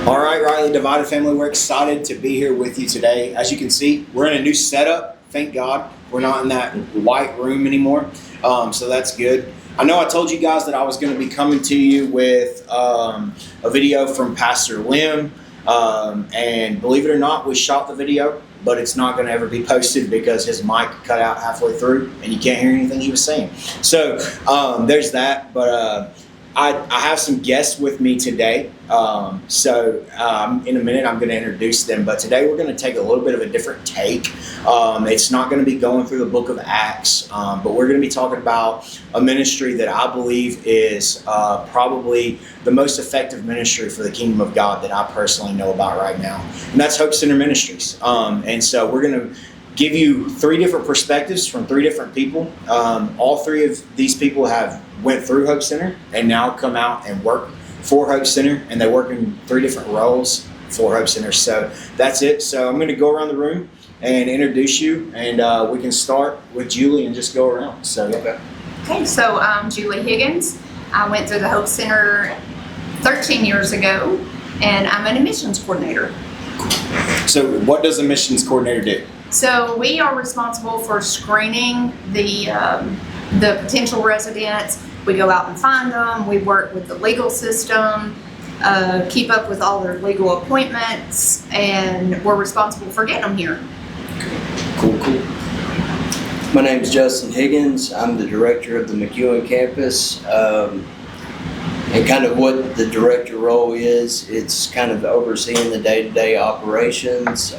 All right, Rightly Divided family, we're excited to be here with you today. As you can see, we're in a new setup. Thank God we're not in that white room anymore, so that's good. I know I told you guys that I was going to be coming to you with a video from Pastor Lim, and believe it or not, we shot the video, but it's not going to ever be posted because his mic cut out halfway through and you can't hear anything he was saying. So there's that, but I have some guests with me today, so in a minute I'm going to introduce them, but today we're going to take a little bit of a different take. It's not going to be going through the book of Acts, but we're going to be talking about a ministry that I believe is probably the most effective ministry for the kingdom of God that I personally know about right now, and that's Hope Center Ministries. And so we're going to give you three different perspectives from three different people. All three of these people have went through Hope Center and now come out and work for Hope Center, and they work in three different roles for Hope Center. So that's it. So I'm going to go around the room and introduce you, and we can start with Julie and just go around. So Okay, so I'm Julie Higgins. I went through the Hope Center 13 years ago, and I'm an admissions coordinator. So what does a missions coordinator do? So we are responsible for screening the potential residents. We go out and find them. We work with the legal system, keep up with all their legal appointments, and we're responsible for getting them here. Cool. My name is Justin Higgins. I'm the director of the McEwen campus. And kind of what the director role is, it's kind of overseeing the day-to-day operations,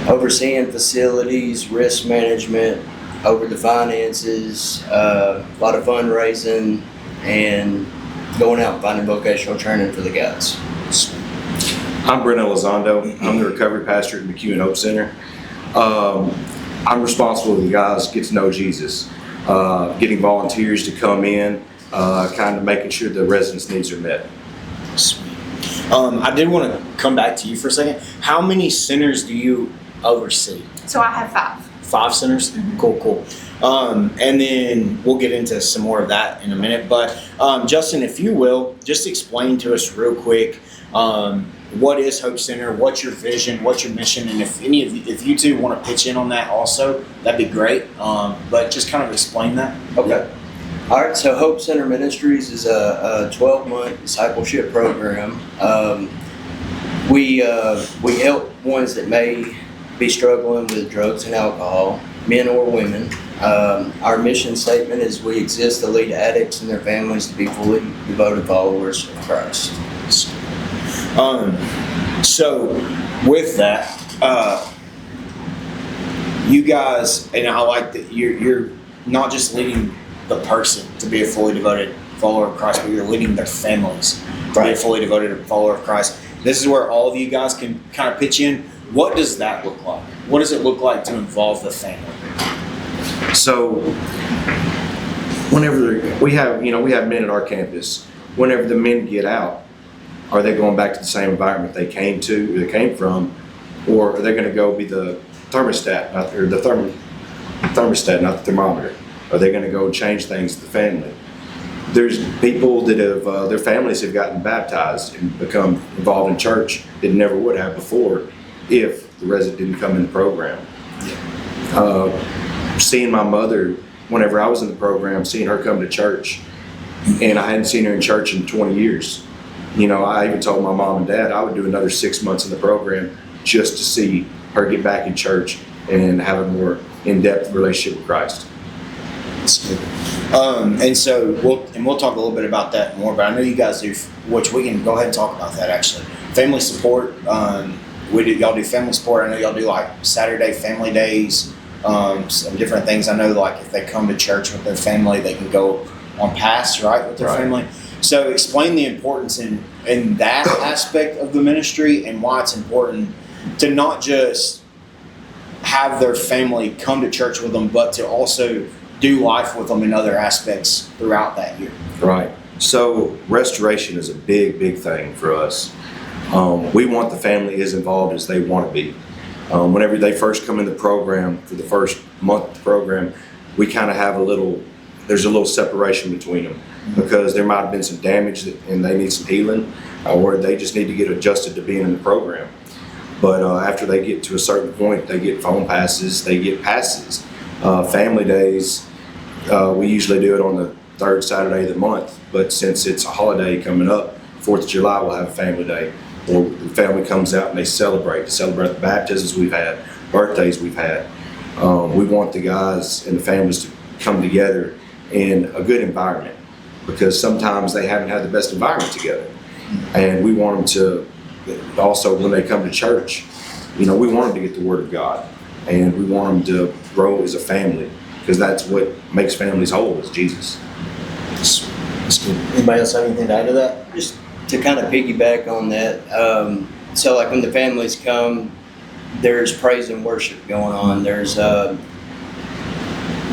overseeing facilities, risk management, over the finances, a lot of fundraising, and going out and finding vocational training for the guys. I'm Brent Elizondo. I'm the recovery pastor at McEwen Hope Center. I'm responsible for the guys get to know Jesus, getting volunteers to come in, kind of making sure the residents' needs are met. I did want to come back to you for a second. How many centers do you oversee? So I have 5. 5 centers? Mm-hmm. Cool. And then we'll get into some more of that in a minute. But Justin, if you will, just explain to us real quick, what is Hope Center? What's your vision? What's your mission? And if you two want to pitch in on that also, that'd be great. But just kind of explain that. Okay. All right, so Hope Center Ministries is a 12-month discipleship program. We help ones that may be struggling with drugs and alcohol, men or women. Our mission statement is we exist to lead addicts and their families to be fully devoted followers of Christ. So with that, you guys, and I like that you're not just leading the person to be a fully devoted follower of Christ, but you're leading their families to be a fully devoted follower of Christ. This is where all of you guys can kind of pitch in. What does that look like? What does it look like to involve the family? So, whenever we have men at our campus, whenever the men get out, are they going back to the same environment they came from, or are they going to go be the thermostat, not the thermometer? Are they going to go change things to the family? There's people that have their families have gotten baptized and become involved in church that never would have before if the resident didn't come in the program. Seeing my mother, whenever I was in the program, seeing her come to church, and I hadn't seen her in church in 20 years. I even told my mom and dad I would do another 6 months in the program just to see her get back in church and have a more in-depth relationship with Christ. And so we'll talk a little bit about that more, but I know you guys do, which we can go ahead and talk about that actually. Family support, y'all do family support. I know y'all do like Saturday family days, some different things. I know like if they come to church with their family, they can go on pass, right, with their family. So explain the importance in that aspect of the ministry and why it's important to not just have their family come to church with them, but to also do life with them in other aspects throughout that year. Right. So restoration is a big thing for us. We want the family as involved as they want to be. Whenever they first come in the program, for the first month of the program, we kind of have a little there's a little separation between them because there might have been some damage and they need some healing, or they just need to get adjusted to being in the program. But after they get to a certain point, they get phone passes, they get passes. Family days, we usually do it on the third Saturday of the month, but since it's a holiday coming up, 4th of July, we'll have a family day. Or the family comes out and they celebrate the baptisms we've had, birthdays we've had. We want the guys and the families to come together in a good environment, because sometimes they haven't had the best environment together. And we want them to, also when they come to church, we want them to get the Word of God, and we want them to grow as a family, because that's what makes families whole, is Jesus. That's good. Anybody else have anything to add to that? Just to kind of piggyback on that, so like when the families come, there's praise and worship going on. There's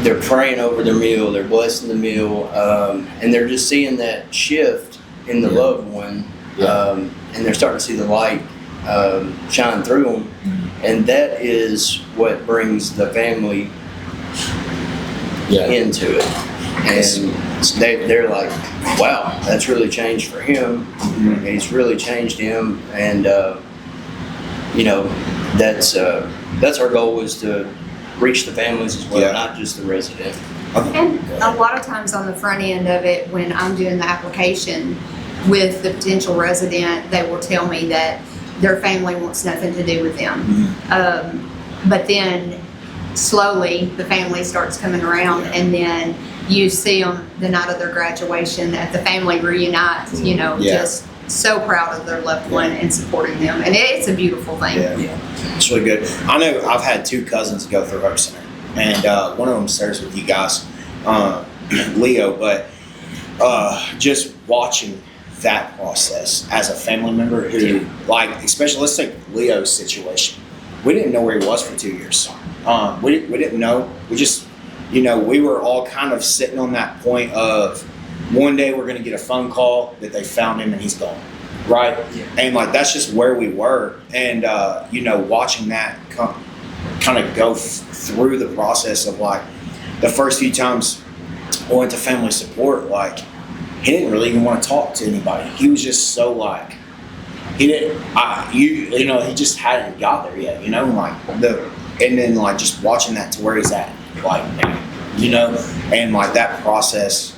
they're praying over their meal, they're blessing the meal, and they're just seeing that shift in the loved one, and they're starting to see the light shine through them, and that is what brings the family into it. And they're like, wow, that's really changed for him. It's really changed him, and that's our goal, is to reach the families as well, not just the resident. And a lot of times on the front end of it, when I'm doing the application with the potential resident, they will tell me that their family wants nothing to do with them. But then slowly the family starts coming around, and then you see them the night of their graduation at the family reunites, just so proud of their loved one and supporting them. And it's a beautiful thing. It's really good. I know I've had 2 cousins go through Hope Center, and one of them serves with you guys, Leo, but just watching that process as a family member who, especially, let's take Leo's situation. We didn't know where he was for 2 years. We didn't know. We just, we were all kind of sitting on that point of, one day we're going to get a phone call that they found him and he's gone, right? And that's just where we were. And watching that kind of go through the process of the first few times I went to family support, he didn't really even want to talk to anybody. He was just so he didn't, he just hadn't got there yet, and then just watching that to where he's at now, and that process,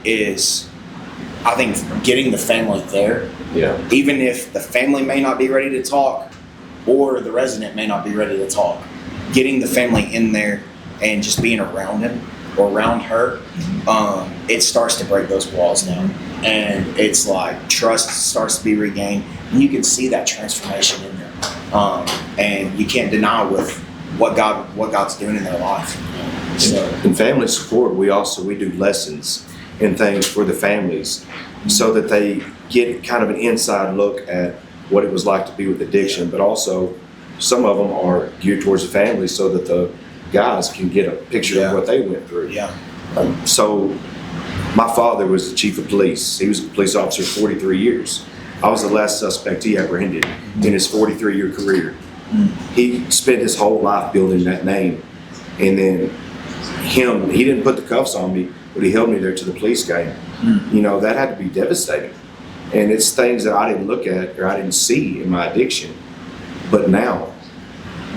is, I think, getting the family there. Even if the family may not be ready to talk, or the resident may not be ready to talk, getting the family in there and just being around him or around her, it starts to break those walls down. And it's trust starts to be regained, and you can see that transformation in them. And you can't deny with what God's doing in their life. So, in family support, we do lessons and things for the families, so that they get kind of an inside look at what it was like to be with addiction, but also some of them are geared towards the family, so that the guys can get a picture of what they went through. So my father was the chief of police. He was a police officer for 43 years. I was the last suspect he apprehended in his 43-year career. He spent his whole life building that name, and then he didn't put the cuffs on me, but he held me there to the police game. That had to be devastating. And it's things that I didn't look at or I didn't see in my addiction. But now,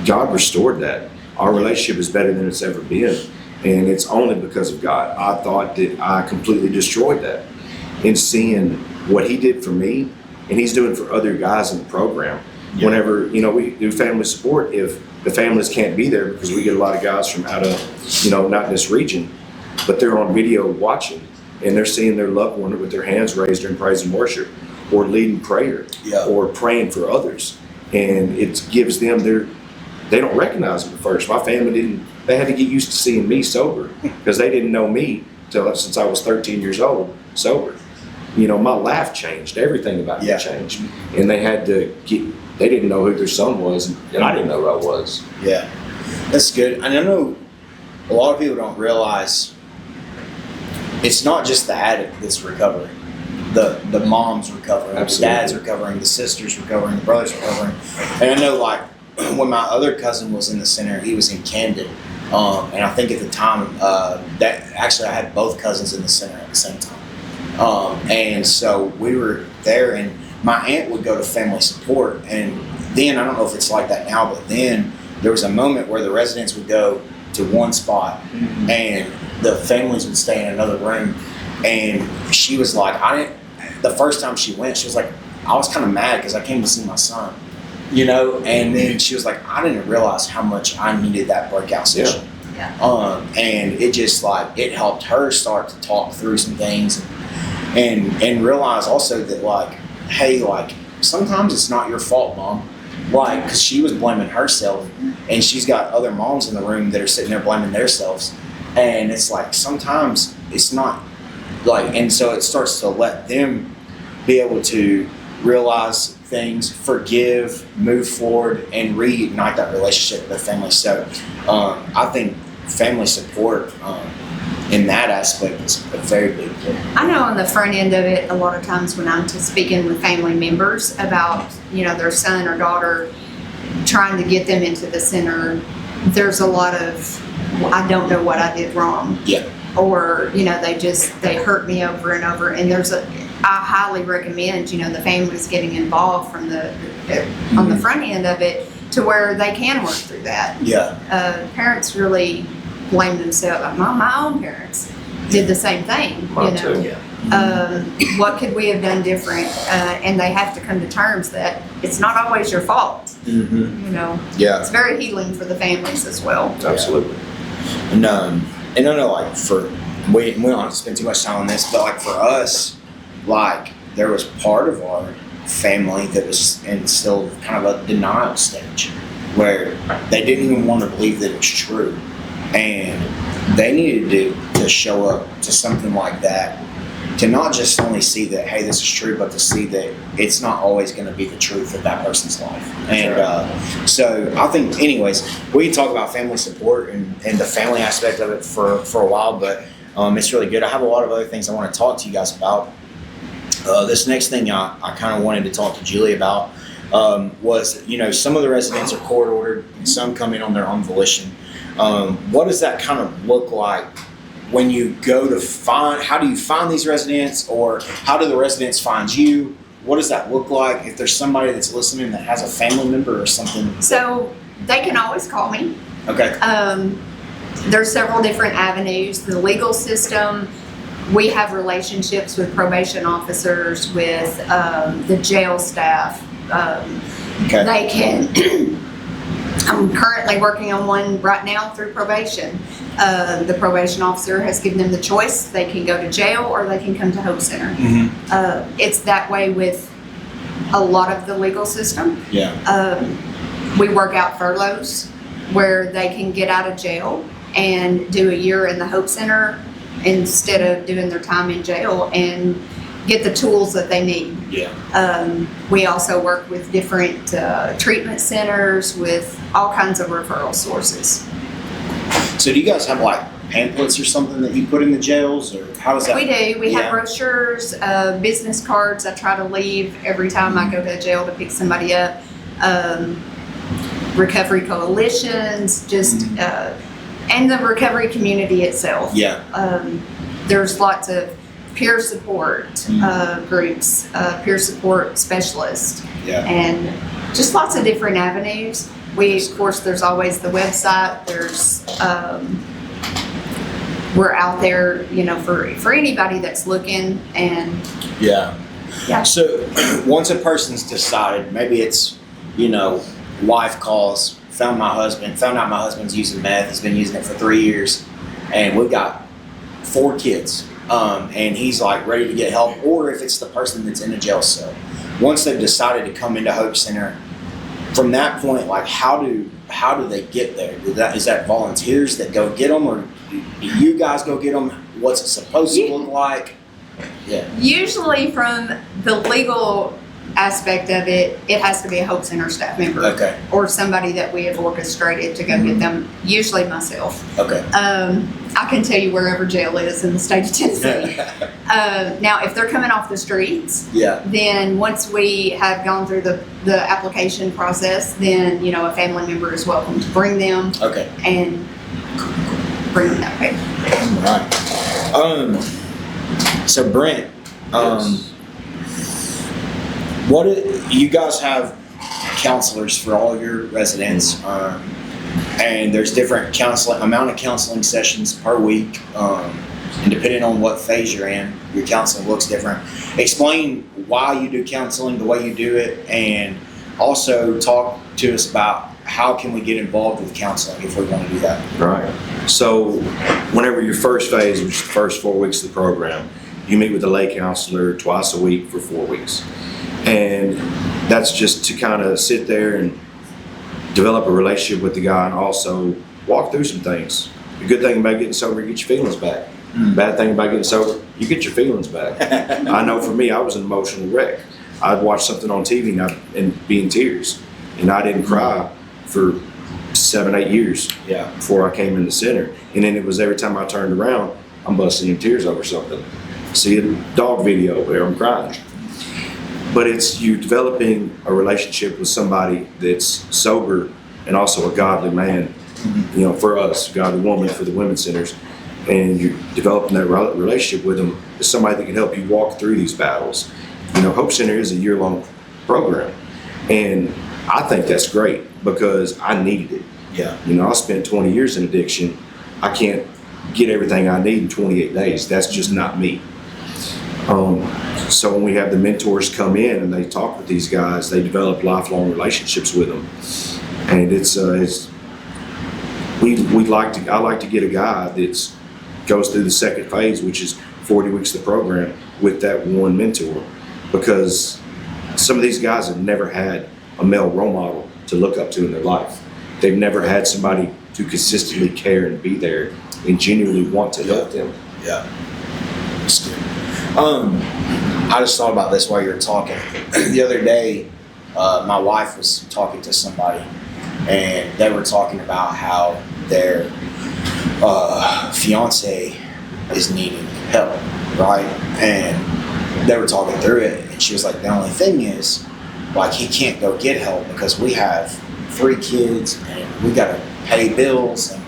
God restored that. Our relationship is better than it's ever been. And it's only because of God. I thought that I completely destroyed that. And seeing what he did for me, and he's doing for other guys in the program. Whenever, we do family support, if the families can't be there, because we get a lot of guys from out of, not in this region, but they're on video watching, and they're seeing their loved one with their hands raised during praise and worship, or leading prayer, or praying for others. And it gives them they don't recognize them at first. My family they had to get used to seeing me sober, because they didn't know me since I was 13 years old, sober. My life changed, everything about me changed. And they had to they didn't know who their son was, and I didn't know who I was. Yeah, that's good. And I know a lot of people don't realize it's not just the addict that's recovering. The mom's recovering, Absolutely. The dad's recovering, the sister's recovering, the brother's recovering. And I know when my other cousin was in the center, he was in Camden, And I think at the time that actually I had both cousins in the center at the same time. And so we were there, and my aunt would go to family support. And then, I don't know if it's like that now, but then there was a moment where the residents would go to one spot and the families would stay in another room. And she was like, the first time she went, she was like, I was kind of mad because I came to see my son, and then she was like, I didn't realize how much I needed that breakout session. Yeah. And it just it helped her start to talk through some things and realize also that hey, sometimes it's not your fault, Mom. Because she was blaming herself, and she's got other moms in the room that are sitting there blaming themselves. And it's sometimes it's not and so it starts to let them be able to realize things, forgive, move forward, and reignite that relationship with the family. So I think family support in that aspect is a very big deal. I know on the front end of it, a lot of times when I'm speaking with family members about, their son or daughter, trying to get them into the center, there's a lot of, I don't know what I did wrong. Yeah. Or, they hurt me over and over. And I highly recommend, the families getting involved from on the front end of it to where they can work through that. Yeah. Parents really blame themselves. My own parents did the same thing. Mine too. Yeah. What could we have done different? And they have to come to terms that it's not always your fault. Mm-hmm. Yeah. It's very healing for the families as well. Absolutely. And I know, we don't have to spend too much time on this, but for us, there was part of our family that was in still kind of a denial stage where they didn't even want to believe that it was true. And they needed to show up to something like that to not just only see that, hey, this is true, but to see that it's not always going to be the truth of that person's life. And so I think, anyways, we can talk about family support and the family aspect of it for a while, but it's really good. I have a lot of other things I want to talk to you guys about. This next thing I kind of wanted to talk to Julie about was, some of the residents are court ordered and some come in on their own volition. What does that kind of look like when you go to how do you find these residents, or how do the residents find you? What does that look like if there's somebody that's listening that has a family member or something? So they can always call me. Okay. There's several different avenues. The legal system, we have relationships with probation officers, with the jail staff. Okay. They can, I'm currently working on one right now through probation. The probation officer has given them the choice. They can go to jail or they can come to Hope Center. Mm-hmm. It's that way with a lot of the legal system. Yeah. We work out furloughs where they can get out of jail and do a year in the Hope Center instead of doing their time in jail and get the tools that they need. Yeah. We also work with different treatment centers with all kinds of referral sources. So do you guys have pamphlets or something that you put in the jails, or how does that? We do. We Yeah. have brochures, business cards I try to leave every time I go to jail to pick somebody up. Recovery coalitions, and the recovery community itself. Yeah. There's lots of peer support groups, peer support specialists, Yeah. and just lots of different avenues. Of course, there's always the website. There's, we're out there, for anybody that's looking, and Yeah. yeah. So once a person's decided, maybe it's, wife calls, found out my husband's using meth, he's been using it for 3 years, and we've got 4 kids, and he's ready to get help, or if it's the person that's in a jail cell. Once they've decided to come into Hope Center, from that point, how do they get there? Is that volunteers that go get them, or do you guys go get them? What's it supposed to look like? Yeah. Usually from the legal aspect of it, it has to be a Hope Center staff member. Okay. Or somebody that we have orchestrated to go get them, usually myself. Okay. I can tell you wherever jail is in the state of Tennessee. Now, if they're coming off the streets, Yeah. then once we have gone through the application process, then, a family member is welcome to bring them. Okay. And bring them that way. All right. So Brent, Yes. you guys have counselors for all your residents, and there's different amount of counseling sessions per week, and depending on what phase you're in, your counseling looks different. Explain why you do counseling the way you do it, and also talk to us about how can we get involved with counseling if we want to do that. Right. So whenever your first phase, which is the first 4 weeks of the program, you meet with a lay counselor twice a week for 4 weeks. And that's just to kind of sit there and develop a relationship with the guy and also walk through some things. The good thing about getting sober, you get your feelings back. Bad thing about getting sober, you get your feelings back. I know for me, I was an emotional wreck. I'd watch something on TV and be in tears. And I didn't cry for 7-8 years before I came in the center. And then it was every time I turned around, I'm busting in tears over something. See a dog video where I'm crying. But it's you developing a relationship with somebody that's sober and also a godly man, for us, godly woman for the women's centers. And you're developing that relationship with them as somebody that can help you walk through these battles. Hope Center is a year-long program. And I think that's great because I needed it. Yeah. I spent 20 years in addiction. I can't get everything I need in 28 days. That's just not me. So when we have the mentors come in and they talk with these guys, they develop lifelong relationships with them. And I like to get a guy that goes through the second phase, which is 40 weeks of the program, with that one mentor, because some of these guys have never had a male role model to look up to in their life. They've never had somebody to consistently care and be there and genuinely want to help them. Yeah. That's good. I just thought about this while you were talking. The other day, my wife was talking to somebody, and they were talking about how their fiance is needing help, right? And they were talking through it, and she was like, the only thing is, he can't go get help because we have 3 kids and we got to pay bills, and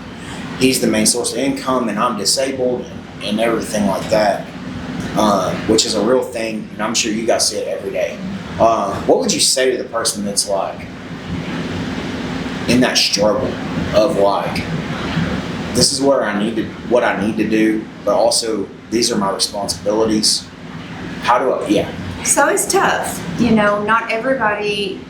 he's the main source of income, and I'm disabled and everything like that, which is a real thing, and I'm sure you guys see it every day. What would you say to the person that's in that struggle of this is what I need to do, but also these are my responsibilities? How do I, So it's tough. Not everybody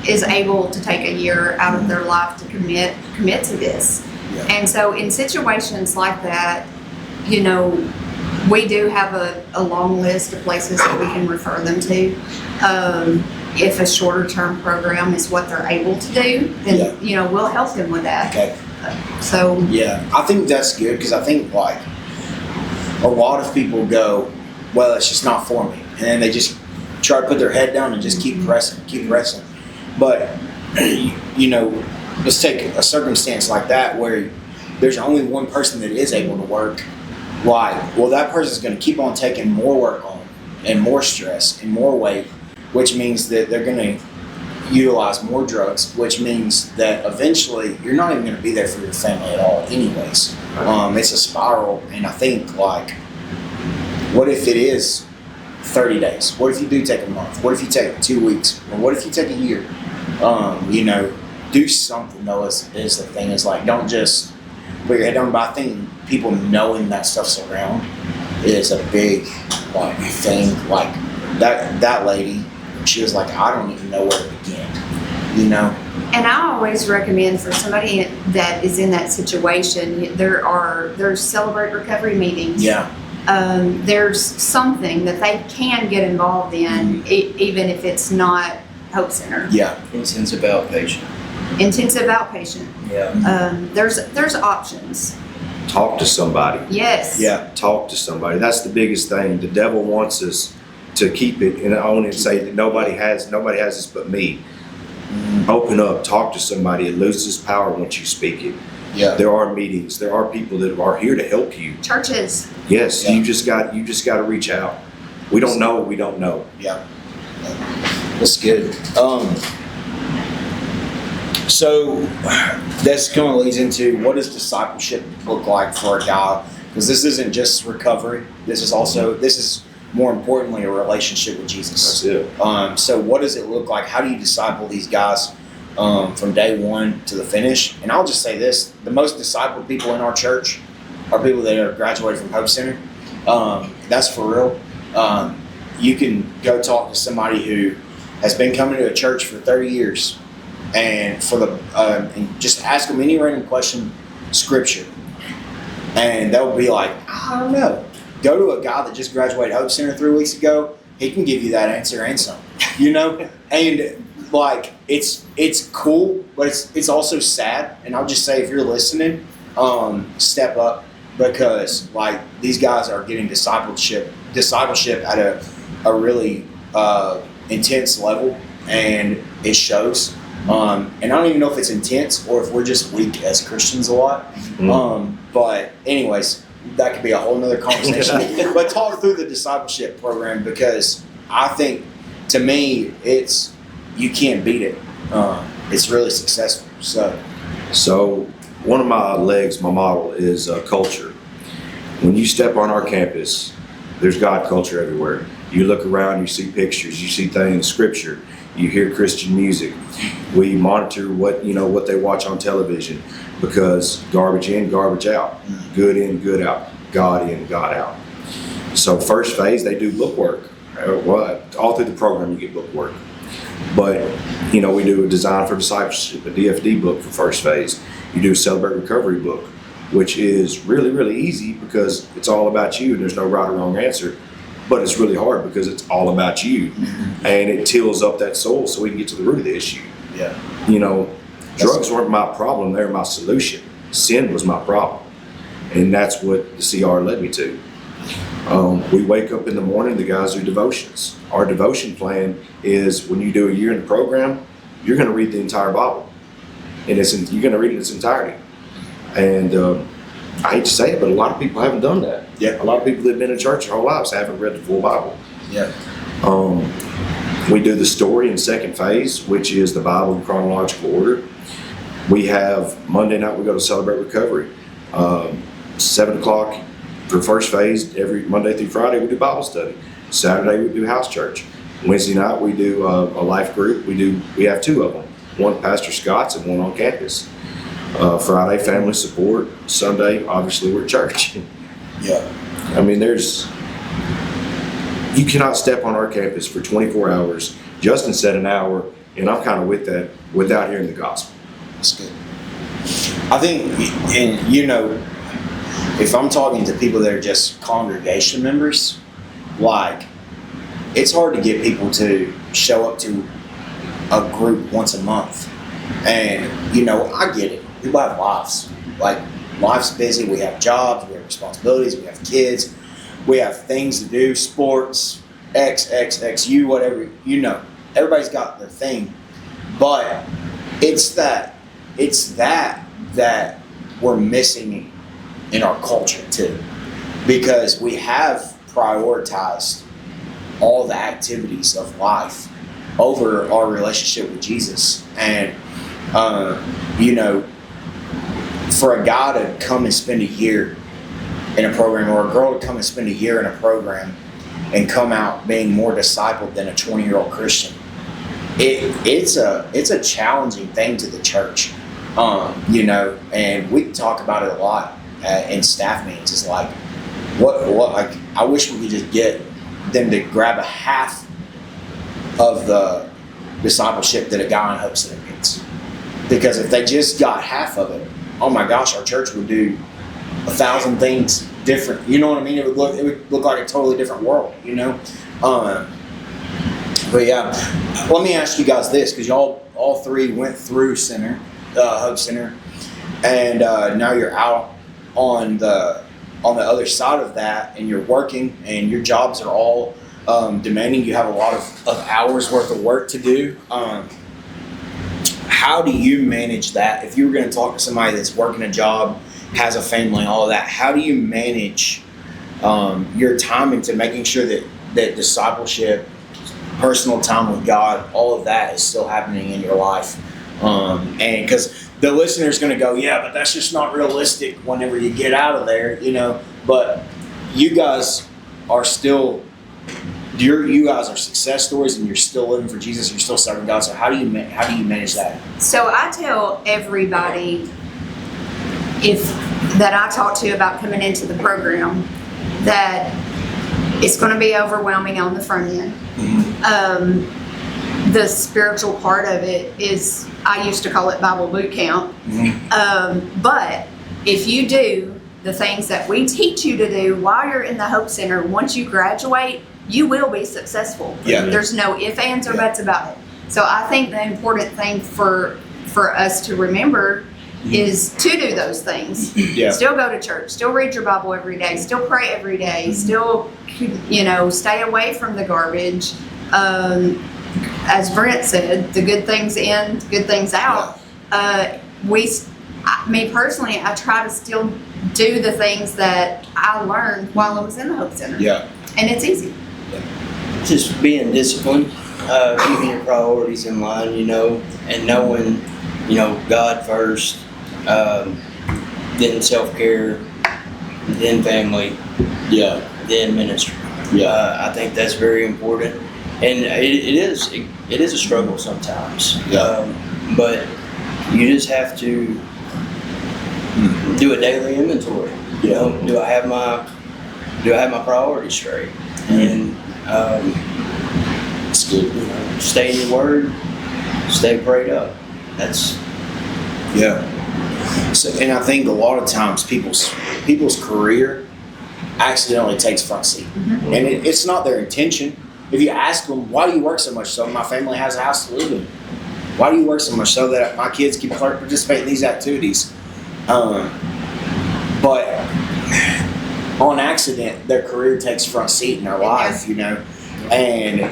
is able to take a year out of their life to commit to this. Yeah. And so in situations like that, we do have a long list of places that we can refer them to. If a shorter term program is what they're able to do, then, we'll help them with that. Okay. So. Yeah, I think that's good because I think a lot of people go, well, it's just not for me. And then they just try to put their head down and just keep pressing. But, let's take a circumstance like that where there's only one person that is able to work. Why? Well, that person's going to keep on taking more work on and more stress and more weight, which means that they're going to utilize more drugs, which means that eventually you're not even going to be there for your family at all anyways. It's a spiral, and I think what if it is 30 days? What if you do take a month? What if you take 2 weeks? Or what if you take a year? Do something though is the thing. Is don't just put your head down. But I think people knowing that stuff's around is a big thing. That lady, she was like, I don't even know where to begin. And I always recommend for somebody that is in that situation, there's Celebrate Recovery meetings. Yeah. There's something that they can get involved in, even if it's not Hope Center. Yeah. Intensive outpatient. Yeah. There's options. Talk to somebody. Yes. Yeah. Talk to somebody. That's the biggest thing. The devil wants us to keep it and own it and say that nobody has this but me. Open up, talk to somebody. It loses power once you speak it. Yeah. There are meetings. There are people that are here to help you. Churches. Yes. Yeah. You just got to reach out. We don't know what we don't know. Yeah. That's good. So this kind of leads into, what does discipleship look like for a guy? Because this isn't just recovery. This is more importantly a relationship with Jesus. That's it. So what does it look like? How do you disciple these guys from day one to the finish? And I'll just say this: the most discipled people in our church are people that are graduated from Hope Center. That's for real. You can go talk to somebody who has been coming to a church for 30 years, and and just ask them any random question, Scripture, and they'll be like, I don't know. Go to a guy that just graduated Hope Center 3 weeks ago. He can give you that answer and some, And like it's cool, but it's also sad. And I'll just say, if you're listening, step up, because like these guys are getting discipleship at a really intense level, and it shows. And I don't even know if it's intense or if we're just weak as Christians a lot. But anyways, that could be a whole nother conversation. But talk through the discipleship program, because I think, to me, you can't beat it. It's really successful. So one of my legs, my model, is culture. When you step on our campus, there's God culture everywhere. You look around, you see pictures, you see things, Scripture, you hear Christian music. We monitor what they watch on television, because garbage in, garbage out, good in, good out, God in, God out. So first phase, they do book work. All through the program, you get book work. But, we do a Design for Discipleship, a DFD book for first phase. You do a Celebrate Recovery book, which is really, really easy because it's all about you and there's no right or wrong answer. But it's really hard because it's all about you. And it tills up that soul so we can get to the root of the issue. Yeah. Drugs weren't my problem, they were my solution. Sin was my problem. And that's what the CR led me to. We wake up in the morning, the guys do devotions. Our devotion plan is, when you do a year in the program, you're going to read the entire Bible. And you're going to read it in its entirety. And I hate to say it, but a lot of people haven't done that. Yeah. A lot of people that have been in church their whole lives haven't read the full Bible. Yeah. We do the story in second phase, which is the Bible in chronological order. We have Monday night, we go to Celebrate Recovery. 7 o'clock for first phase, every Monday through Friday, we do Bible study. Saturday, we do house church. Wednesday night, we do a life group. We have 2 of them, one Pastor Scott's and one on campus. Friday, family support. Sunday, obviously, we're at church. Yeah. I mean, you cannot step on our campus for 24 hours. Justin said an hour, and I'm kind of with that, without hearing the gospel. That's good. I think, and if I'm talking to people that are just congregation members, like, it's hard to get people to show up to a group once a month. And, I get it. People have lives. Like, life's busy. We have jobs. We have responsibilities. We have kids. We have things to do, sports, XXXU, whatever, Everybody's got their thing. But it's that we're missing in our culture too. Because we have prioritized all the activities of life over our relationship with Jesus. And, for a guy to come and spend a year in a program, or a girl to come and spend a year in a program and come out being more discipled than a 20-year-old Christian, it's a challenging thing to the church. And we talk about it a lot in staff meetings. It's like, I wish we could just get them to grab a half of the discipleship that a guy in Hope Center gets. Because if they just got half of it, oh my gosh, our church would do 1,000 things different. You know what I mean? It would look like a totally different world, But yeah, let me ask you guys this, because y'all all 3 went through Hope Center, and now you're out on the other side of that, and you're working, and your jobs are all demanding. You have a lot of hours worth of work to do. How do you manage that? If you were going to talk to somebody that's working a job, has a family, all of that, how do you manage your time into making sure that discipleship, personal time with God, all of that is still happening in your life And because the listener's going to go, yeah, but that's just not realistic whenever you get out of there, you know. But you guys are still, you guys are success stories, and you're still living for Jesus. You're still serving God. So how do you manage that? So I tell everybody that I talk to about coming into the program that it's going to be overwhelming on the front end. The spiritual part of it is, I used to call it Bible boot camp. But if you do the things that we teach you to do while you're in the Hope Center, once you graduate, you will be successful. Yeah. There's no ifs, ands, or buts about it. So I think the important thing for us to remember is to do those things. Yeah. Still go to church, still read your Bible every day, still pray every day, still, stay away from the garbage. As Brent said, the good things in, good things out. Me personally, I try to still do the things that I learned while I was in the Hope Center. Yeah. And it's easy. Just being disciplined, keeping your priorities in line, and knowing, God first, then self-care, then family, then ministry. I think that's very important, and it is a struggle sometimes. But you just have to do a daily inventory. Do I have my priorities straight? And It's good. Stay in your word, stay prayed up. That's So, and I think a lot of times people's career accidentally takes front seat, and it's not their intention. If you ask them, why do you work so much? So my family has a house to live in. Why do you work so much? So that my kids can participate in these activities. But on accident, their career takes front seat in their life, and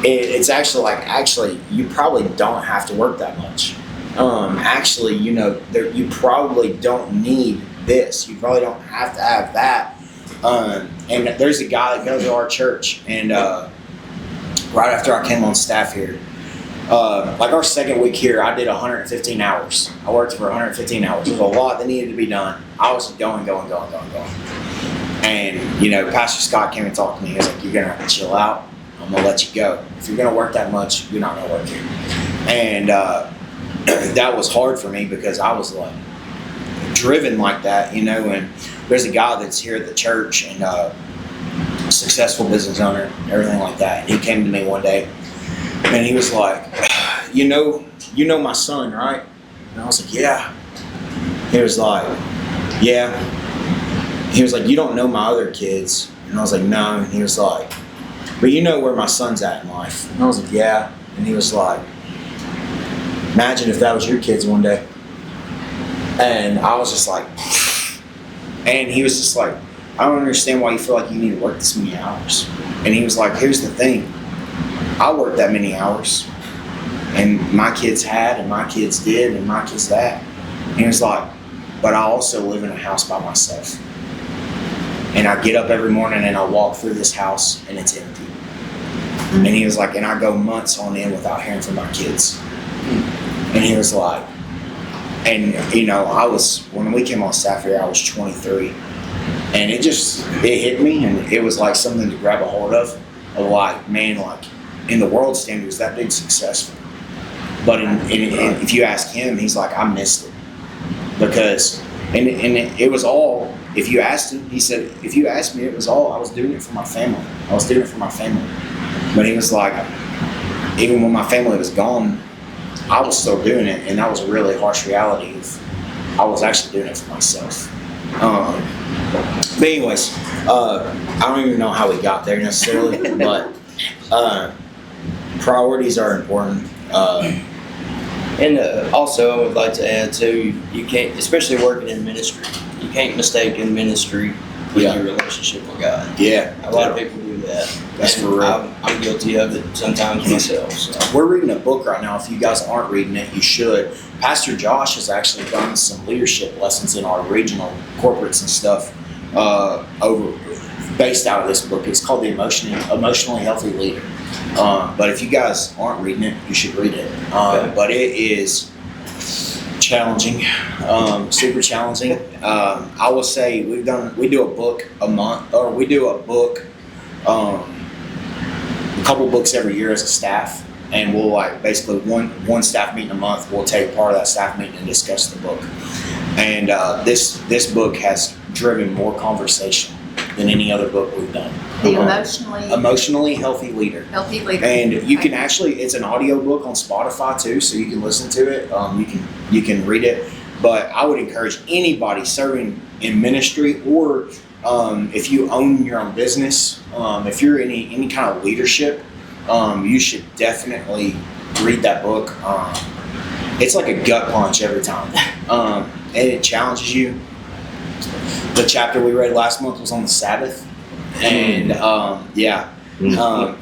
it's actually you probably don't have to work that much. You probably don't need this. You probably don't have to have that. And there's a guy that goes to our church, and right after I came on staff here, our second week here, I did 115 hours. I worked for 115 hours. There was a lot that needed to be done. I was going. And, Pastor Scott came and talked to me. He was like, you're going to have to chill out. I'm going to let you go. If you're going to work that much, you're not going to work here. And that was hard for me because I was driven like that, and there's a guy that's here at the church and successful business owner, everything like that. And he came to me one day and he was like, you know my son, right? And I was like, yeah. He was like, yeah. He was like, you don't know my other kids. And I was like, no. And he was like, but you know where my son's at in life. And I was like, yeah. And he was like, imagine if that was your kids one day. And I was just like, and he was just like, I don't understand why you feel like you need to work this many hours. And he was like, here's the thing. I worked that many hours. And my kids had, and my kids did, and my kids that. And he was like, but I also live in a house by myself. And I get up every morning and I walk through this house and it's empty. And he was like, and I go months on end without hearing from my kids. And he was like, and when we came on staff here, I was 23. And it hit me, and it was like something to grab a hold of in the world standards, that dude's successful. But if you ask him, he's like, I missed it. Because, and it was all, if you asked him, he said, if you asked me, it was all, I was doing it for my family. But he was like, even when my family was gone, I was still doing it, and that was a really harsh reality of I was actually doing it for myself. But anyways, I don't even know how we got there necessarily, but priorities are important. And also, I would like to add too, you can't, especially working in ministry, you can't mistake in ministry with your relationship with God. Yeah, a lot of people do that. That's for real. I'm guilty of it sometimes myself. So. We're reading a book right now. If you guys aren't reading it, you should. Pastor Josh has actually done some leadership lessons in our regional corporates and stuff based out of this book. It's called The Emotionally Healthy Leader. But if you guys aren't reading it, you should read it. But it is Challenging, super challenging. I will say we do a book a month, or we do a book, a couple books every year as a staff, and we'll like basically one staff meeting a month. We'll take part of that staff meeting and discuss the book. And this book has driven more conversation than any other book we've done. The Emotionally healthy leader. Healthy leader. And you can actually, it's an audio book on Spotify too, so you can listen to it. You can read it. But I would encourage anybody serving in ministry, or if you own your own business, if you're in any kind of leadership, you should definitely read that book. It's like a gut punch every time, and it challenges you. The chapter we read last month was on the Sabbath, and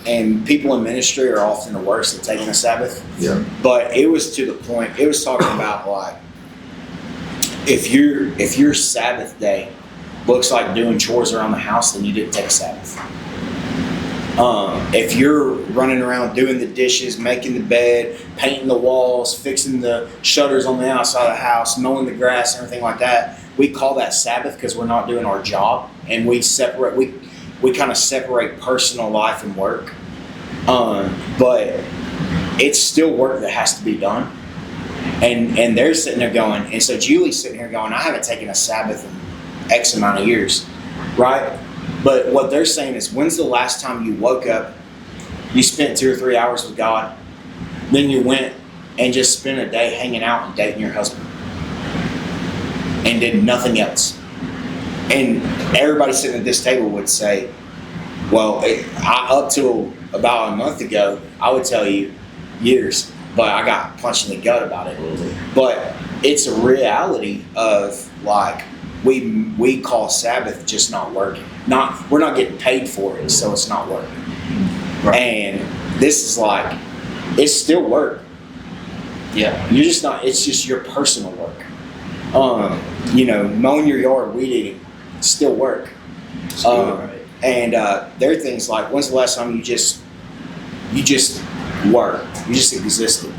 and people in ministry are often the worst at taking a Sabbath. Yeah. But it was to the point. It was talking about like if your Sabbath day looks like doing chores around the house, then you didn't take a Sabbath. If you're running around doing the dishes, making the bed, painting the walls, fixing the shutters on the outside of the house, mowing the grass, and everything like that, we call that Sabbath because we're not doing our job, and we kind of separate personal life and work. But it's still work that has to be done. And they're sitting there going, and so Julie's sitting here going, I haven't taken a Sabbath in X amount of years, right? But what they're saying is, when's the last time you woke up, you spent 2 or 3 hours with God, then you went and just spent a day hanging out and dating your husband and did nothing else? And everybody sitting at this table would say, well, up till about a month ago, I would tell you years, but I got punched in the gut about it. But it's a reality of like, we call Sabbath just not working. We're not getting paid for it, so it's not working. Right. And this is like, it's still work. Yeah. You're just not, it's just your personal work. Mowing your yard, weed eating, still work. Right. And there are things like, when's the last time you just worked, you just existed,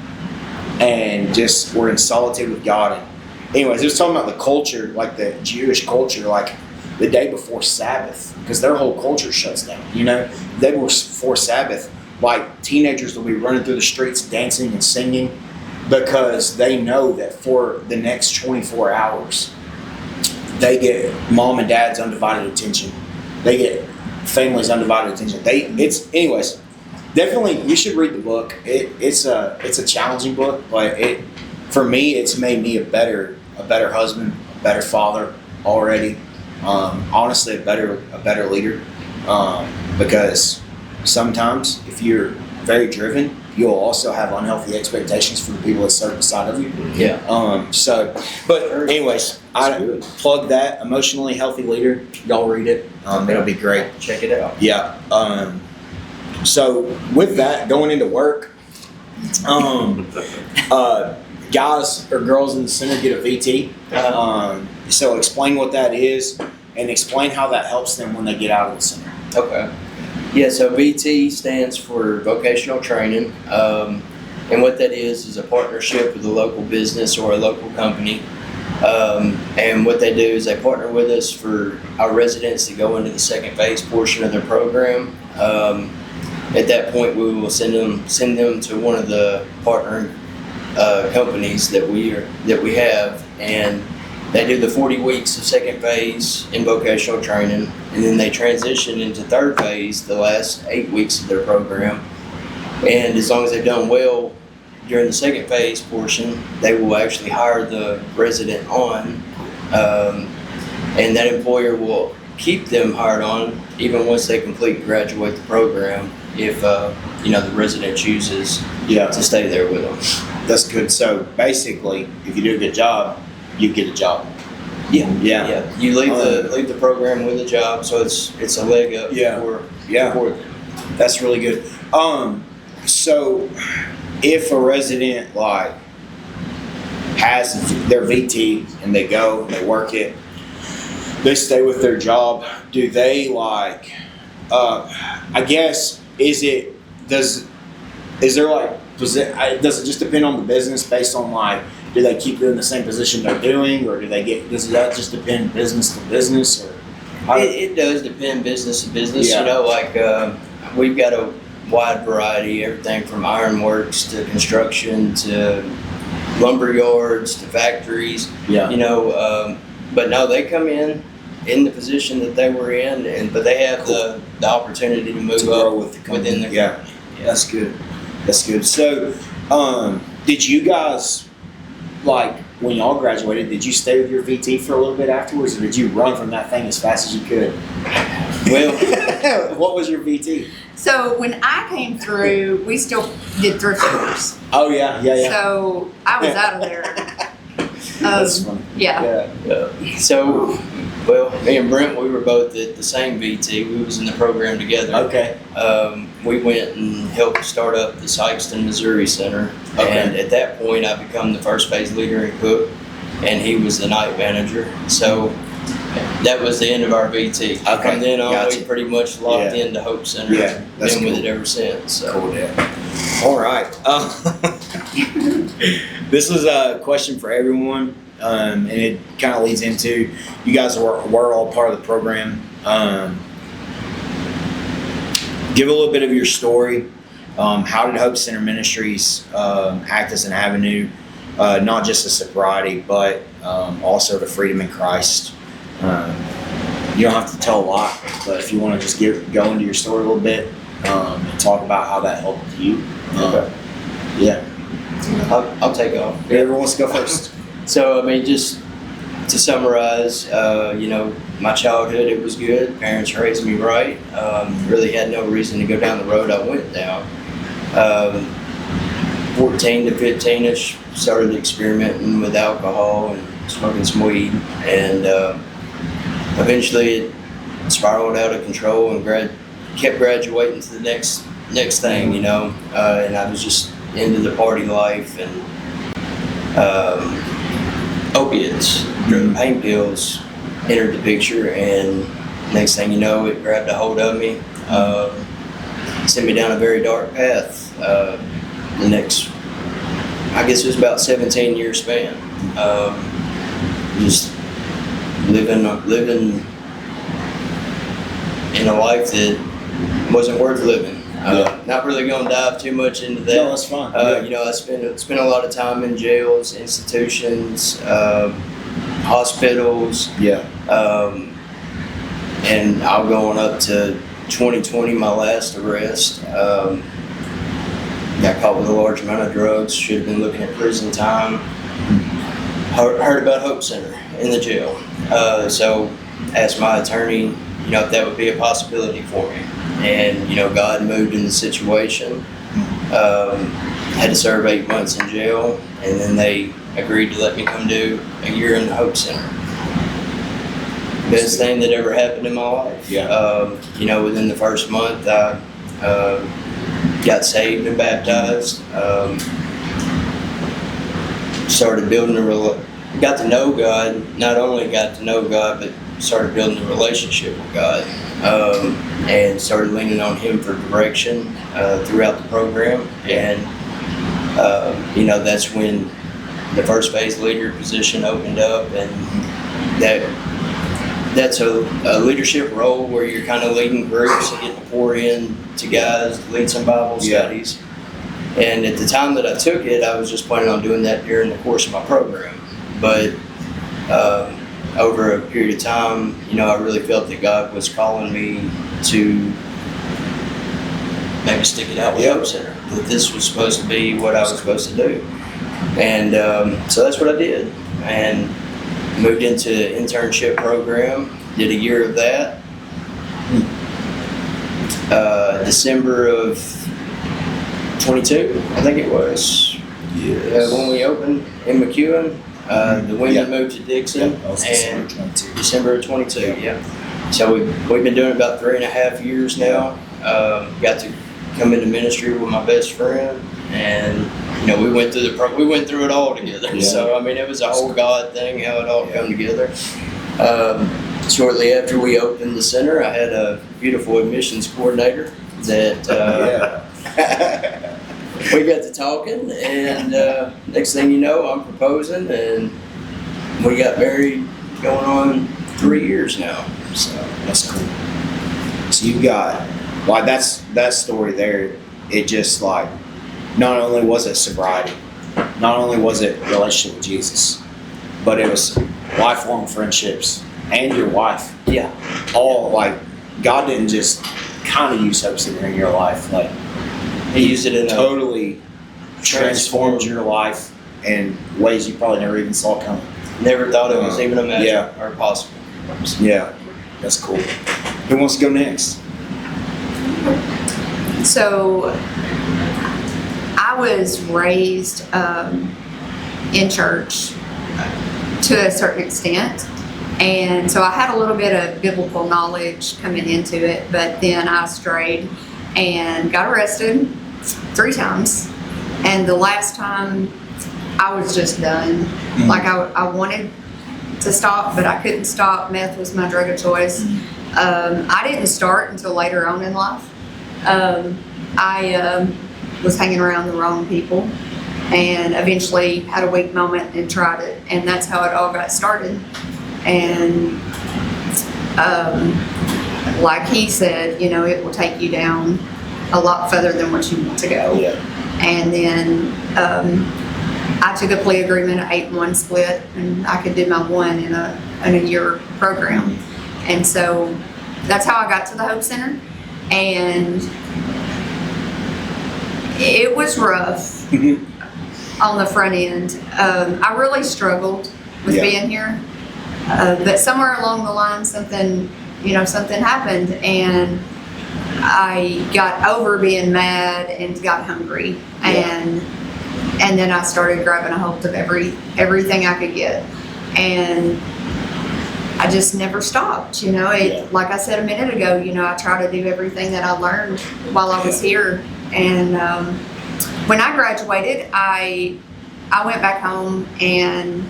and just were in solitude with God? And anyways, it was talking about the culture, like the Jewish culture, like the day before Sabbath, because their whole culture shuts down. The day before Sabbath, like teenagers will be running through the streets dancing and singing, because they know that for the next 24 hours, they get mom and dad's undivided attention. They get family's undivided attention. Anyways, definitely you should read the book. It's a challenging book, but for me, it's made me a better husband, a better father already. Honestly, a better leader. Because sometimes if you're very driven, you'll also have unhealthy expectations for the people that serve beside of you. Yeah. But anyways, I plug that Emotionally Healthy Leader. Y'all read it. It'll be great. Check it out. Yeah. So with that, going into work, guys or girls in the center get a VT. So explain what that is and explain how that helps them when they get out of the center. Okay. Yeah, so VT stands for vocational training. And what that is a partnership with a local business or a local company. And what they do is they partner with us for our residents to go into the second phase portion of their program. At that point, we will send them to one of the partner companies that we have, and they do the 40 weeks of second phase in vocational training, and then they transition into third phase the last 8 weeks of their program. And as long as they've done well during the second phase portion, they will actually hire the resident on, and that employer will keep them hired on even once they complete and graduate the program, if the resident chooses to stay there with them. That's good. So basically, if you do a good job, you get a job. Yeah. You leave the program with a job, so it's a leg up. For them. That's really good. So if a resident like has their VT and they go and they work it, they stay with their job, do they like? I guess does it just depend on the business based on like do they keep doing the same position they're doing, or does that just depend business to business, or? It does depend business to business. Yeah. You know, like we've got a wide variety, everything from ironworks to construction to lumber yards to factories. Yeah. You know, but no, they come in the position that they were in, but they have the opportunity to move To grow up with the company. within the Yeah. company. That's good. That's good. So, did you guys, like, when y'all graduated, did you stay with your VT for a little bit afterwards, or did you run from that thing as fast as you could? Well, What was your VT? So when I came through, we still did thrift stores. Oh, yeah. So I was out of there. That's funny. Yeah. so, well, me and Brent, we were both at the same VT. We was in the program together. Okay. We went and helped start up the Sykeston, Missouri Center. Okay. And at that point, I become the first phase leader and cook, and he was the night manager. So that was the end of our VT. Okay, From then on, gotcha. we pretty much locked into Hope Center. Yeah, that's been with cool. it ever since. So. Cool, yeah. All right. This is a question for everyone, and it kind of leads into, you guys were all part of the program. Give a little bit of your story. How did Hope Center Ministries act as an avenue, not just to sobriety, but also to freedom in Christ? You don't have to tell a lot, but if you want to just go into your story a little bit and talk about how that helped you. Yeah. I'll take off. Whoever wants to go first. So, I mean, just to summarize, you know, my childhood, it was good. Parents raised me right. Really had no reason to go down the road I went down. 14 to 15-ish, started experimenting with alcohol and smoking some weed. And eventually it spiraled out of control and kept graduating to the next thing, you know. And I was just into the party life and opiates, pain pills entered the picture, and next thing you know, it grabbed a hold of me, sent me down a very dark path. The next, I guess it was about 17-year span, just living in a life that wasn't worth living. Not really going to dive too much into that. No, that's fine. You know, I spent a lot of time in jails, institutions, hospitals. Yeah. And I'll going up to 2020, my last arrest. Got caught with a large amount of drugs. Should have been looking at prison time. Heard about Hope Center in the jail. So asked my attorney, you know, if that would be a possibility for me. And, you know, God moved in the situation. Had to serve 8 months in jail, and then they agreed to let me come do a year in the Hope Center. Best thing that ever happened in my life. Yeah. You know, within the first month, I got saved and baptized. Started building got to know God. Not only got to know God, but started building a relationship with God. And started leaning on Him for direction throughout the program. And, you know, that's when the first phase leader position opened up, and that's a leadership role where you're kind of leading groups and getting to pour in to guys, lead some Bible studies. And at the time that I took it, I was just planning on doing that during the course of my program. But over a period of time, you know, I really felt that God was calling me to maybe stick it out with Hope Center, that this was supposed to be what I was supposed to do. And so that's what I did, and moved into internship program, did a year of that. December of 22, I think it was, when we opened in McEwen. The women moved to Dixon, and December of 22, So we've been doing it about 3.5 years now. Got to come into ministry with my best friend, and you know, we went through it all together. So I mean, it was a whole God thing, how it all come together. Shortly after we opened the center, I had a beautiful admissions coordinator that we got to talking, and next thing you know, I'm proposing, and we got married going on 3 years now. So That's cool. So you got, like, that story there. It just like, not only was it sobriety, not only was it relationship with Jesus, but it was lifelong friendships and your wife. yeah, All like, God didn't just kind of use Hope Center in your life. Like, he used it in a totally transformed your life in ways you probably never even saw coming. never thought it was even imagined Yeah. or possible. Yeah, that's cool. Who wants to go next? So I was raised in church to a certain extent. And so I had a little bit of biblical knowledge coming into it, but then I strayed and got arrested 3 times. And the last time I was just done. Like I wanted to stop, but I couldn't stop. Meth was my drug of choice. I didn't start until later on in life. I was hanging around the wrong people and eventually had a weak moment and tried it. And that's how it all got started. And like he said, you know, it will take you down a lot further than what you want to go. Yeah. And then I took a plea agreement, an 8-1 split, and I could do my 1 in a year program. And so that's how I got to the Hope Center. And it was rough on the front end. I really struggled with being here. But somewhere along the line, something happened, and I got over being mad and got hungry, and then I started grabbing a hold of everything I could get, and I just never stopped. You know, like I said a minute ago, you know, I try to do everything that I learned while I was here, and when I graduated, I went back home and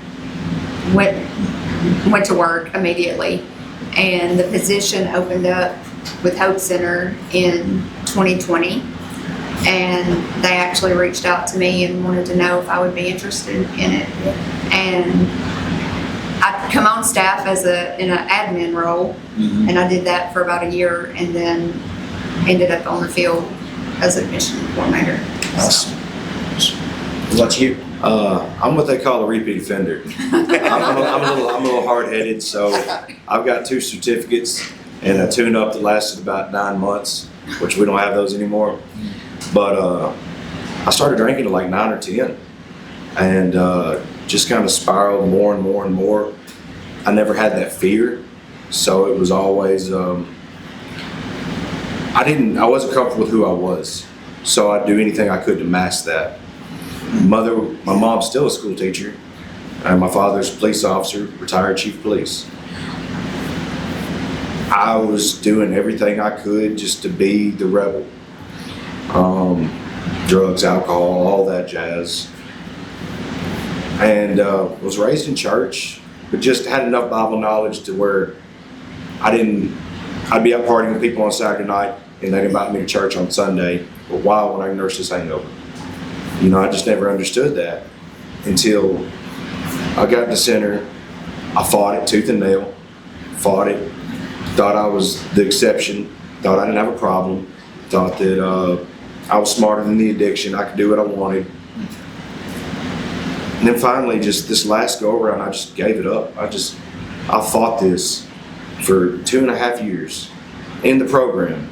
went to work immediately, and the position opened up with Hope Center in 2020, and they actually reached out to me and wanted to know if I would be interested in it. And I come on staff in an admin role, and I did that for about a year, and then ended up on the field as a mission coordinator. Awesome. What about you? I'm what they call a repeat offender. I'm a little hard-headed, so I've got 2 certificates and a tune-up that lasted about 9 months, which we don't have those anymore. But I started drinking at like 9 or 10, and just kind of spiraled more and more and more. I never had that fear, so it was always I wasn't comfortable with who I was, so I'd do anything I could to mask that. My mom's still a school teacher, and my father's a police officer, retired chief of police. I was doing everything I could just to be the rebel. Drugs, alcohol, all that jazz. And was raised in church, but just had enough Bible knowledge to where I'd be out partying with people on Saturday night, and they'd invite me to church on Sunday. But why would I nurse this hangover? You know, I just never understood that until I got to center. I fought it tooth and nail, fought it, thought I was the exception, thought I didn't have a problem, thought that I was smarter than the addiction, I could do what I wanted. And then finally, just this last go around, I just gave it up. I fought this for 2.5 years in the program.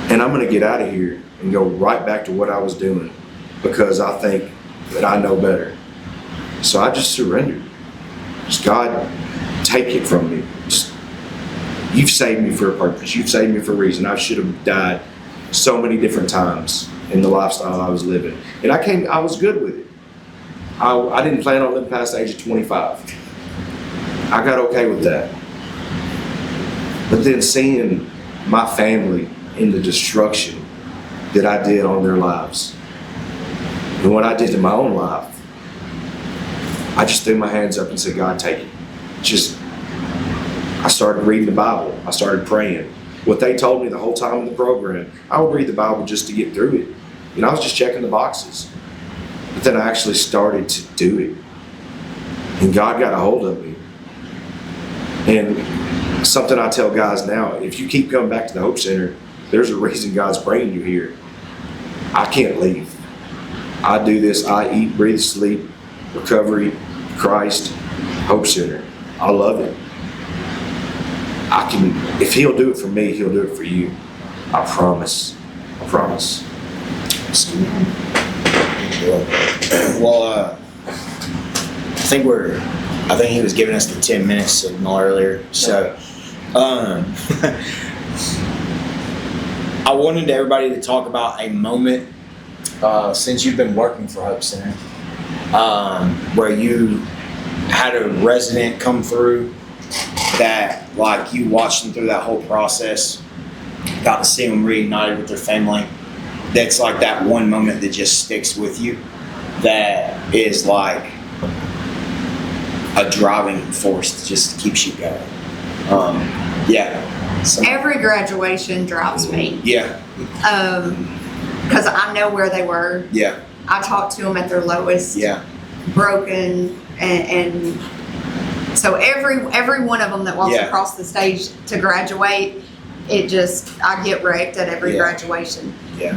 And I'm gonna get out of here and go right back to what I was doing because I think that I know better. So I just surrendered. Just, God, take it from me. You've saved me for a purpose. You've saved me for a reason. I should have died so many different times in the lifestyle I was living. And I was good with it. I didn't plan on living past the age of 25. I got okay with that. But then seeing my family in the destruction that I did on their lives and what I did to my own life, I just threw my hands up and said, God, take it. I started reading the Bible. I started praying. What they told me the whole time in the program, I would read the Bible just to get through it. You know, I was just checking the boxes. But then I actually started to do it. And God got a hold of me. And something I tell guys now, if you keep coming back to the Hope Center, there's a reason God's bringing you here. I can't leave. I do this. I eat, breathe, sleep, recovery, Christ, Hope Center. I love it. If He'll do it for me, He'll do it for you. I promise. I promise. Well, I think he was giving us the 10 minutes signal earlier. So, I wanted everybody to talk about a moment since you've been working for Hope Center, where you had a resident come through that, like, you watched them through that whole process, got to see them reunited with their family. That's like that one moment that just sticks with you, that is like a driving force that just keeps you going. Every graduation drives me. Yeah. Because I know where they were. Yeah. I talked to them at their lowest. Yeah. Broken, and so every one of them that walks across the stage to graduate, I get wrecked at every graduation. Yeah.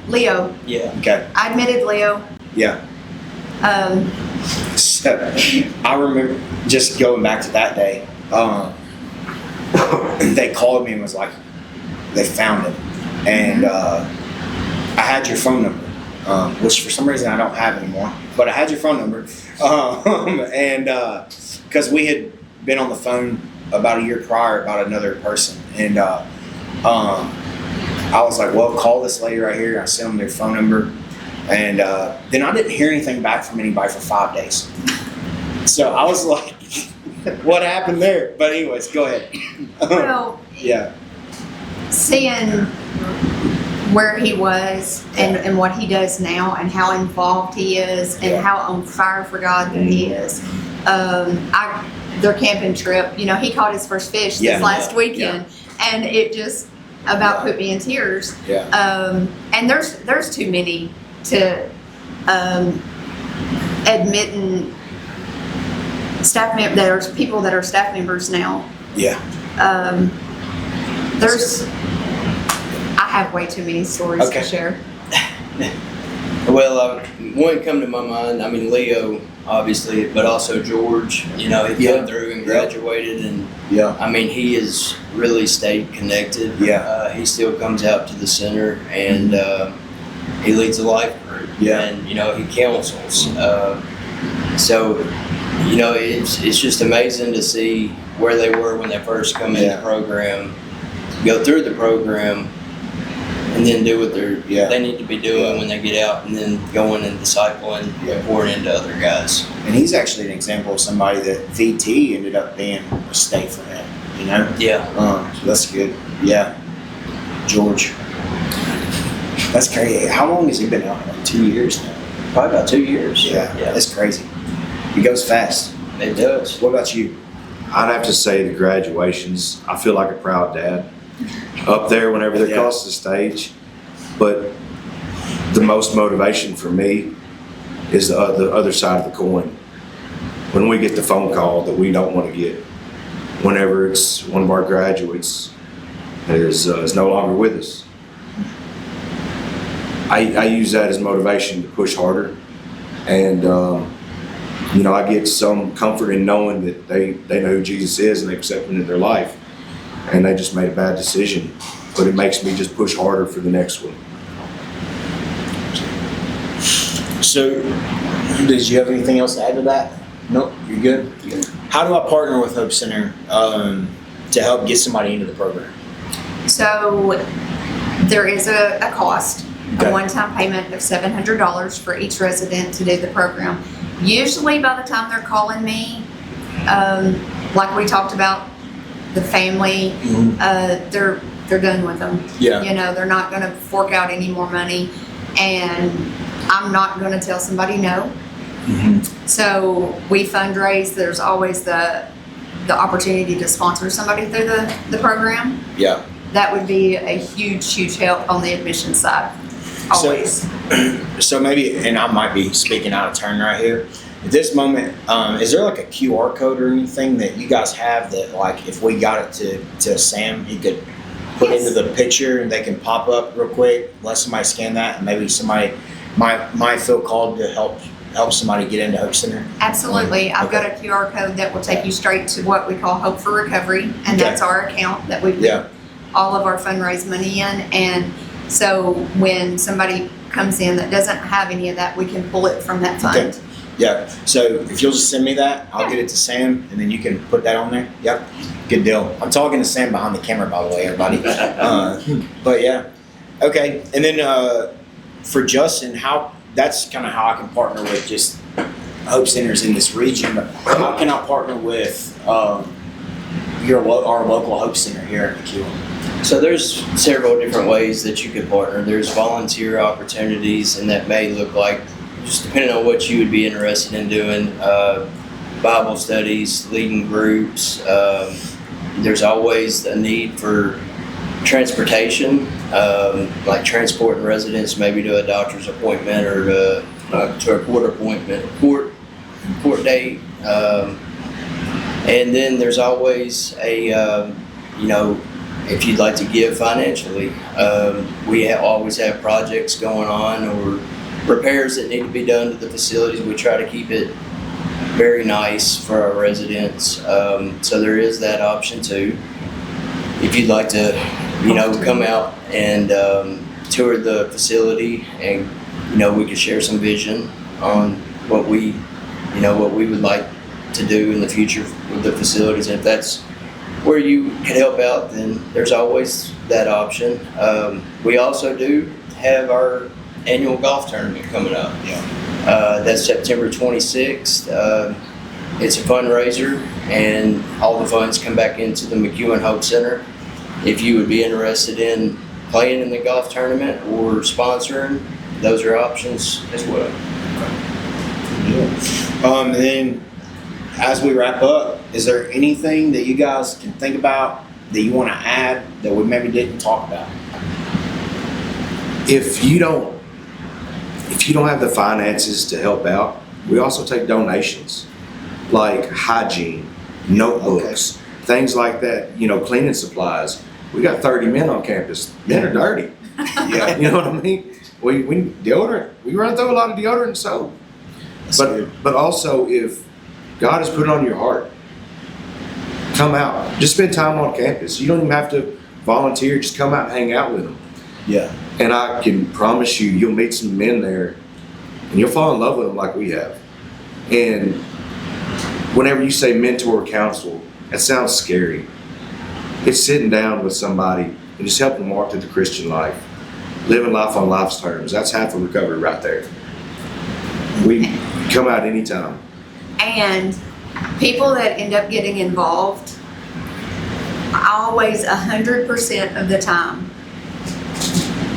Leo. Yeah. Okay. I admitted Leo. Yeah. So I remember just going back to that day. They called me and was like, they found him, and I had your phone number, which for some reason I don't have anymore. But I had your phone number, and because we had been on the phone about a year prior about another person, and I was like, well, call this lady right here. I sent them their phone number. And then I didn't hear anything back from anybody for 5 days. So I was like, what happened there? But anyways, go ahead. Well, yeah. Seeing where he was and what he does now and how involved he is and how on fire for God that he is. Their camping trip, he caught his first fish this last weekend, and it just about put me in tears. Yeah. And there's too many to admitting there's people that are staff members now. Yeah. I have way too many stories to share. Well, one come to my mind. I mean, Leo, obviously, but also George. He came through and graduated, and I mean, he has really stayed connected. Yeah. He still comes out to the center, and he leads a life group. Yeah. And he counsels. So, it's just amazing to see where they were when they first come in the program, go through the program, and then do what they need to be doing when they get out, and then going and discipling and pouring into other guys. And he's actually an example of somebody that VT ended up being a stay for him, Yeah. So that's good. Yeah. George. That's crazy. How long has he been out? Like 2 years now? Probably about 2 years. Yeah. That's crazy. He goes fast. It does. What about you? I'd have to say the graduations, I feel like a proud dad up there whenever they're across the stage. But the most motivation for me is the other side of the coin. When we get the phone call that we don't want to get, whenever it's one of our graduates is no longer with us. I use that as motivation to push harder. And I get some comfort in knowing that they know who Jesus is and they accept him in their life. And they just made a bad decision. But it makes me just push harder for the next one. So, did you have anything else to add to that? Nope, you're good? Yeah. How do I partner with Hope Center to help get somebody into the program? So there is a cost, Okay. a one-time payment of $700 for each resident to do the program. Usually by the time they're calling me, like we talked about, the family, they're done with them. Yeah. They're not going to fork out any more money, and I'm not going to tell somebody no. Mm-hmm. So we fundraise. There's always the opportunity to sponsor somebody through the program. Yeah. that would be a huge help on the admission side. Always. So maybe, and I might be speaking out of turn right here. At this moment, is there like a QR code or anything that you guys have that, like, if we got it to Sam, he could put Yes. into the picture and they can pop up real quick, let somebody scan that, and maybe somebody might feel called to help somebody get into Hope Center? Absolutely. I've got a Okay. QR code that will take you straight to what we call Hope for Recovery, and Okay. that's our account that we Yeah. put all of our fundraise money in. And so when somebody comes in that doesn't have any of that, we can pull it from that fund. Okay. Yeah. So if you'll just send me that, I'll get it to Sam, and then you can put that on there. Yep. Good deal. I'm talking to Sam behind the camera, by the way, everybody. But yeah. Okay. And then for Justin, that's kind of how I can partner with just Hope Centers in this region. But how can I partner with our local Hope Center here in McEwen? So there's several different ways that you could partner. There's volunteer opportunities, and that may look like, just depending on what you would be interested in doing, Bible studies, leading groups. There's always a need for transportation, like transporting residents maybe to a doctor's appointment or to a court appointment, court date. And then there's always if you'd like to give financially, we always have projects going on or repairs that need to be done to the facilities. We try to keep it very nice for our residents. So there is that option too. If you'd like to, come out and tour the facility, and we could share some vision on what we would like to do in the future with the facilities. And if that's where you can help out, then there's always that option. We also do have our annual golf tournament coming up. Yeah. That's September 26th. It's a fundraiser, and all the funds come back into the McEwen Hope Center. If you would be interested in playing in the golf tournament or sponsoring, those are options as well. And then, as we wrap up, is there anything that you guys can think about that you want to add that we maybe didn't talk about? If you don't have the finances to help out, we also take donations, like hygiene, notebooks, things like that, cleaning supplies. We got 30 men on campus. Men are dirty. Yeah. You know what I mean? We deodorant. We run through a lot of deodorant and soap. But also, if God has put it on your heart, come out. Just spend time on campus. You don't even have to volunteer. Just come out and hang out with them. Yeah. And I can promise you'll meet some men there, and you'll fall in love with them like we have. And whenever you say mentor counsel, that sounds scary. It's sitting down with somebody and just helping them walk through the Christian life, living life on life's terms. That's half of recovery right there. We come out anytime. And people that end up getting involved, always 100% of the time,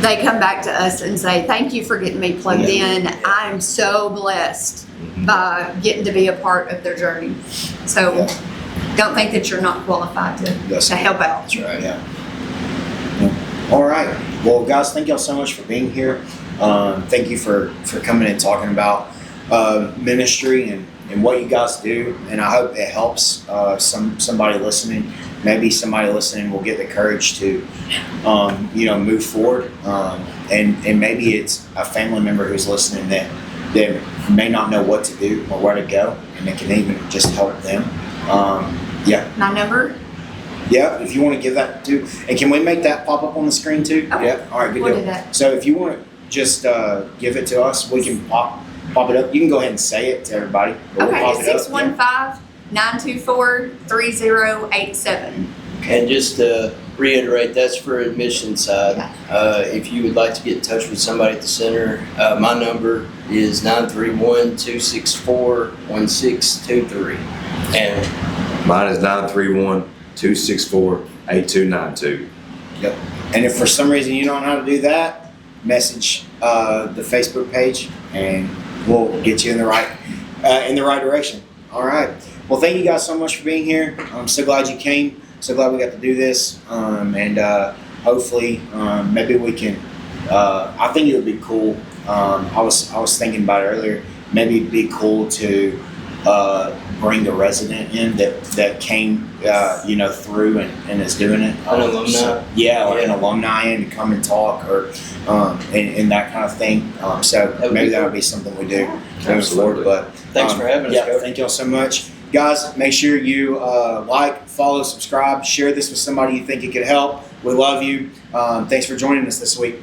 they come back to us and say, "Thank you for getting me plugged in. I'm so blessed by getting to be a part of their journey." So don't think that you're not qualified to help out. That's right. Yeah. All right. Well, guys, thank y'all so much for being here. Thank you for coming and talking about ministry and what you guys do. And I hope it helps somebody listening. Maybe somebody listening will get the courage to, move forward. And maybe it's a family member who's listening that may not know what to do or where to go, and it can even just help them. My number? Yeah, if you want to give that to, and can we make that pop up on the screen too? Okay. Yeah. All right, good We'll deal. do that. So if you want to just give it to us, we can pop it up. You can go ahead and say it to everybody. But we'll Okay, pop it up. 615-924-3087. And just to reiterate, that's for admission side. If you would like to get in touch with somebody at the center, my number is 931-264-1623. And Mine is 931-264-8292. Yep. And if for some reason you don't know how to do that, message the Facebook page, and we'll get you in the right direction. All right. Well, thank you guys so much for being here. I'm so glad you came. So glad we got to do this. And hopefully, maybe we can. I think it would be cool. I was thinking about it earlier. Maybe it'd be cool to bring a resident in that came through and is doing it. An alumni? Like an alumni in to come and talk or and that kind of thing. So maybe that would be something we do moving forward. But thanks for having us. Yeah, thank y'all so much. Guys, make sure you like, follow, subscribe, share this with somebody you think it could help. We love you. Thanks for joining us this week.